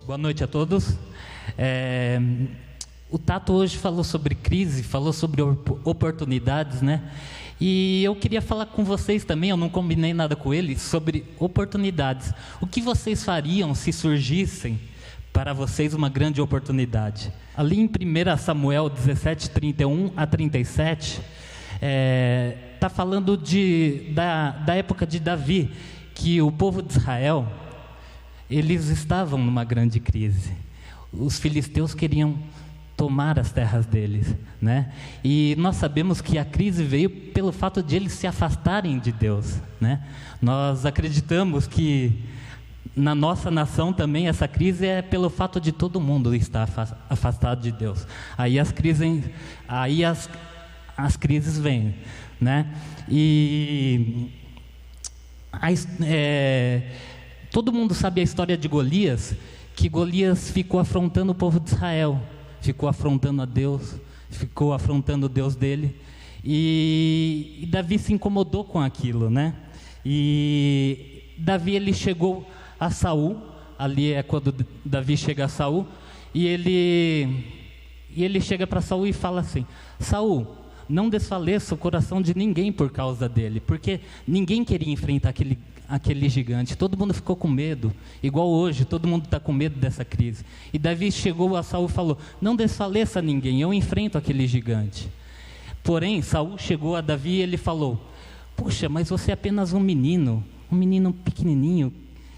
Boa noite a todos. O Tato hoje falou sobre crise, falou sobre oportunidades, né? E eu queria falar com vocês também, eu não combinei nada com ele, sobre oportunidades. O que vocês fariam se surgissem para vocês uma grande oportunidade? Ali em 1 Samuel 17, 31 a 37, está falando da época de Davi, que o povo de Israel, eles estavam numa grande crise. Os filisteus queriam tomar as terras deles, né? E nós sabemos que a crise veio pelo fato de eles se afastarem de Deus, né? Nós acreditamos que na nossa nação também essa crise é pelo fato de todo mundo estar afastado de Deus. Aí as crises vêm, né? E todo mundo sabe a história de Golias, que Golias ficou afrontando o povo de Israel, ficou afrontando a Deus, ficou afrontando o Deus dele, e Davi se incomodou com aquilo, né? E Davi, ele chegou a Saul, ali é quando Davi chega a Saul, e ele chega para Saul e fala assim: Saul, não desfaleça o coração de ninguém por causa dele, porque ninguém queria enfrentar aquele gigante, todo mundo ficou com medo, igual hoje, todo mundo está com medo dessa crise. E Davi chegou a Saul e falou: não desfaleça ninguém, eu enfrento aquele gigante. Porém, Saul chegou a Davi e ele falou: puxa, mas você é apenas um menino pequenininho,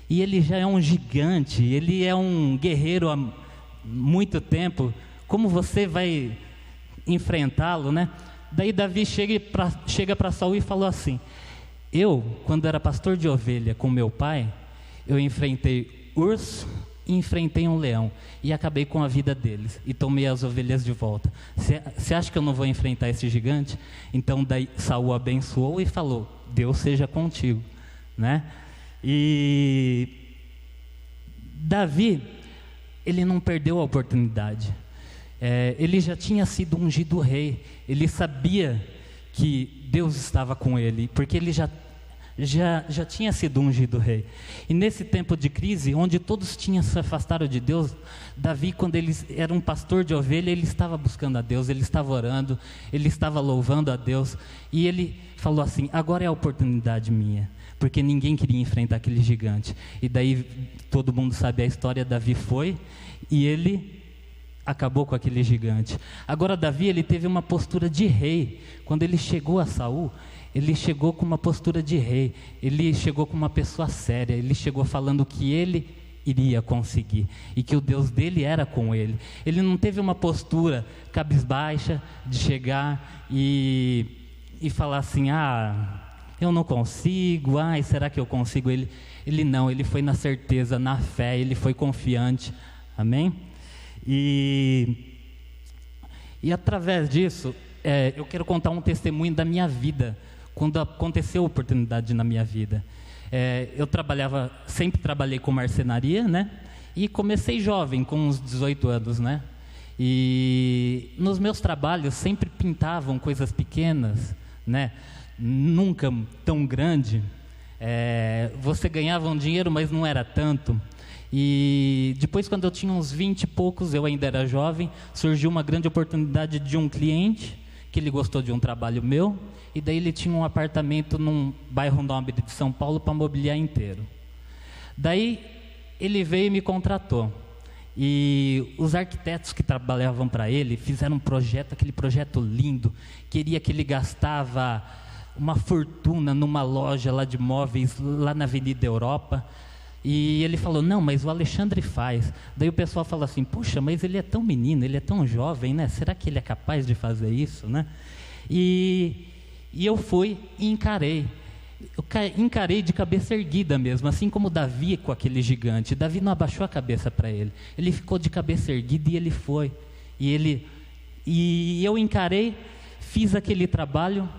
e ele já é um gigante, ele é um guerreiro há muito tempo, como você vai enfrentá-lo, né? Daí Davi chega para Saul e falou assim: eu, quando era pastor de ovelha com meu pai, eu enfrentei urso e enfrentei um leão, e acabei com a vida deles, e tomei as ovelhas de volta. Você acha que eu não vou enfrentar esse gigante? Então daí Saul abençoou e falou: Deus seja contigo, né? E Davi, ele não perdeu a oportunidade. Ele já tinha sido ungido rei, ele sabia que Deus estava com ele, porque ele já tinha sido ungido rei. E nesse tempo de crise, onde todos se afastaram de Deus, Davi, quando ele era um pastor de ovelha, ele estava buscando a Deus, ele estava orando, ele estava louvando a Deus, e ele falou assim: agora é a oportunidade minha, porque ninguém queria enfrentar aquele gigante. E daí, todo mundo sabe a história, Davi foi, e ele acabou com aquele gigante. Agora Davi, ele teve uma postura de rei. Quando ele chegou a Saul, ele chegou com uma postura de rei, ele chegou com uma pessoa séria, ele chegou falando que ele iria conseguir, e que o Deus dele era com ele. Ele não teve uma postura cabisbaixa, de chegar e falar assim: eu não consigo, será que eu consigo? Ele não, ele foi na certeza, na fé, ele foi confiante, amém? E através disso, eu quero contar um testemunho da minha vida, quando aconteceu a oportunidade na minha vida. Eu sempre trabalhei com marcenaria, né? E comecei jovem, com uns 18 anos, né? E nos meus trabalhos sempre pintavam coisas pequenas, né? Nunca tão grande. Você ganhava um dinheiro, mas não era tanto. E depois, quando eu tinha uns 20 e poucos, eu ainda era jovem, surgiu uma grande oportunidade de um cliente, que ele gostou de um trabalho meu, e daí ele tinha um apartamento num bairro nobre de São Paulo para mobiliar inteiro. Daí ele veio e me contratou, e os arquitetos que trabalhavam para ele fizeram um projeto, aquele projeto lindo, queria que ele gastava uma fortuna numa loja lá de móveis, lá na Avenida Europa. E ele falou: não, mas o Alexandre faz. Daí o pessoal falou assim: puxa, mas ele é tão menino, ele é tão jovem, né? Será que ele é capaz de fazer isso, né? E eu fui e encarei. Eu encarei de cabeça erguida mesmo, assim como Davi com aquele gigante. Davi não abaixou a cabeça para ele, ele ficou de cabeça erguida e ele foi. E eu encarei, fiz aquele trabalho.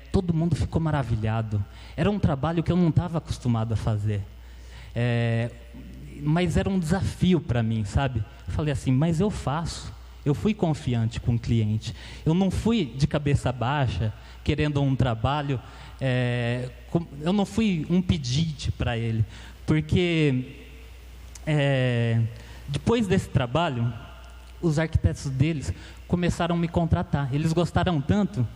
Todo mundo ficou maravilhado. Era um trabalho que eu não estava acostumado a fazer, mas era um desafio para mim, sabe? Eu falei assim: mas eu faço. Eu fui confiante com o cliente, eu não fui de cabeça baixa querendo um trabalho, eu não fui um pedinte para ele, porque depois desse trabalho, os arquitetos deles começaram a me contratar. Eles gostaram tanto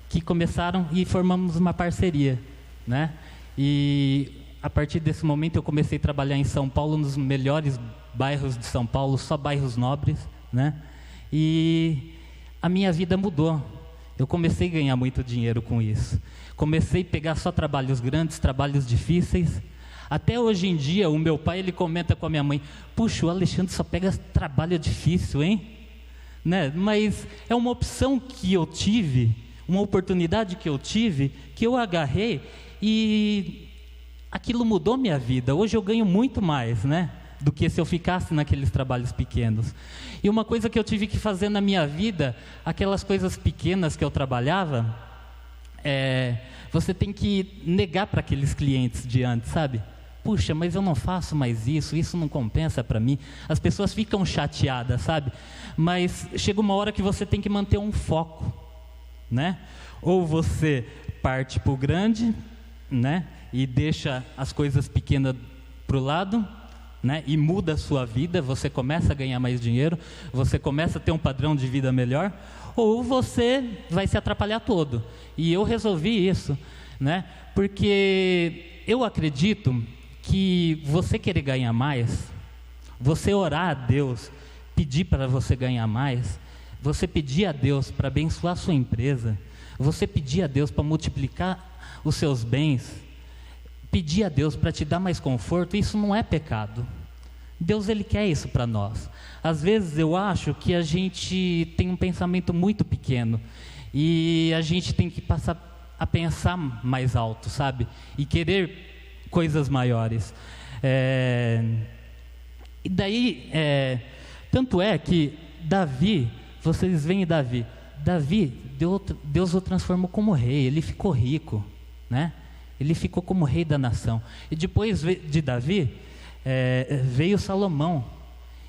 que começaram e formamos uma parceria, né? E a partir desse momento eu comecei a trabalhar em São Paulo, nos melhores bairros de São Paulo, só bairros nobres, né? E a minha vida mudou. Eu comecei a ganhar muito dinheiro com isso. Comecei a pegar só trabalhos grandes, trabalhos difíceis. Até hoje em dia, o meu pai, ele comenta com a minha mãe: puxa, o Alexandre só pega trabalho difícil, hein? Né? Mas é uma opção que eu tive, uma oportunidade que eu tive, que eu agarrei e aquilo mudou minha vida. Hoje eu ganho muito mais, né, do que se eu ficasse naqueles trabalhos pequenos. E uma coisa que eu tive que fazer na minha vida, aquelas coisas pequenas que eu trabalhava, você tem que negar para aqueles clientes de antes, sabe? Puxa, mas eu não faço mais isso não compensa para mim. As pessoas ficam chateadas, sabe? Mas chega uma hora que você tem que manter um foco, né? Ou você parte para o grande, né? E deixa as coisas pequenas para o lado, né? E muda a sua vida, você começa a ganhar mais dinheiro, você começa a ter um padrão de vida melhor, ou você vai se atrapalhar todo. E eu resolvi isso, né? Porque eu acredito que você querer ganhar mais, você orar a Deus, pedir para você ganhar mais, você pedir a Deus para abençoar a sua empresa, você pedir a Deus para multiplicar os seus bens, pedir a Deus para te dar mais conforto, isso não é pecado. Deus, Ele quer isso para nós. Às vezes eu acho que a gente tem um pensamento muito pequeno e a gente tem que passar a pensar mais alto, sabe? E querer coisas maiores. E daí, tanto é que Davi, vocês veem Davi, Deus o transformou como rei, ele ficou rico, né? Ele ficou como rei da nação. E depois de Davi, veio Salomão.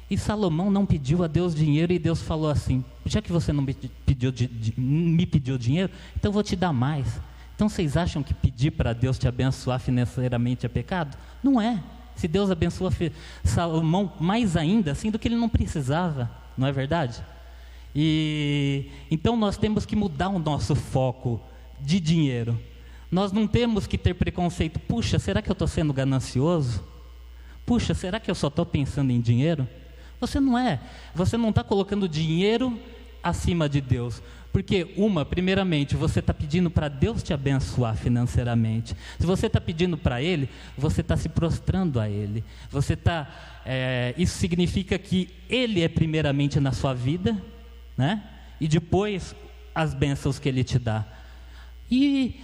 E Salomão não pediu a Deus dinheiro e Deus falou assim: já que você não me pediu dinheiro, então eu vou te dar mais. Então vocês acham que pedir para Deus te abençoar financeiramente é pecado? Não é. Se Deus abençoa Salomão mais ainda, assim, do que ele não precisava, não é verdade? E então nós temos que mudar o nosso foco de dinheiro. Nós não temos que ter preconceito. Puxa, será que eu estou sendo ganancioso? Puxa, será que eu só estou pensando em dinheiro? Você não é. Você não está colocando dinheiro acima de Deus. Porque, primeiramente, você está pedindo para Deus te abençoar financeiramente. Se você está pedindo para Ele, você está se prostrando a Ele. Isso significa que Ele é primeiramente na sua vida, né? E depois as bênçãos que Ele te dá. E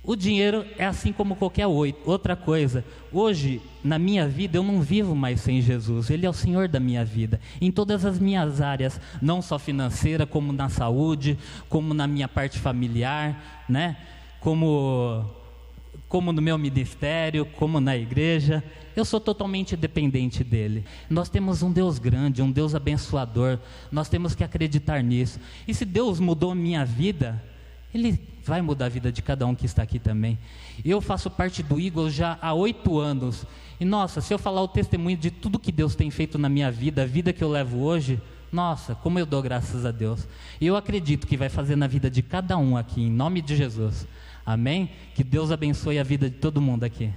o dinheiro é assim como qualquer outra coisa. Hoje, na minha vida, eu não vivo mais sem Jesus. Ele é o Senhor da minha vida, em todas as minhas áreas, não só financeira, como na saúde, como na minha parte familiar, né? Como no meu ministério, como na igreja. Eu sou totalmente dependente dele. Nós temos um Deus grande, um Deus abençoador. Nós temos que acreditar nisso. E se Deus mudou a minha vida, Ele vai mudar a vida de cada um que está aqui também. Eu faço parte do Eagle já há 8 anos. E nossa, se eu falar o testemunho de tudo que Deus tem feito na minha vida, a vida que eu levo hoje, nossa, como eu dou graças a Deus. E eu acredito que vai fazer na vida de cada um aqui, em nome de Jesus. Amém? Que Deus abençoe a vida de todo mundo aqui.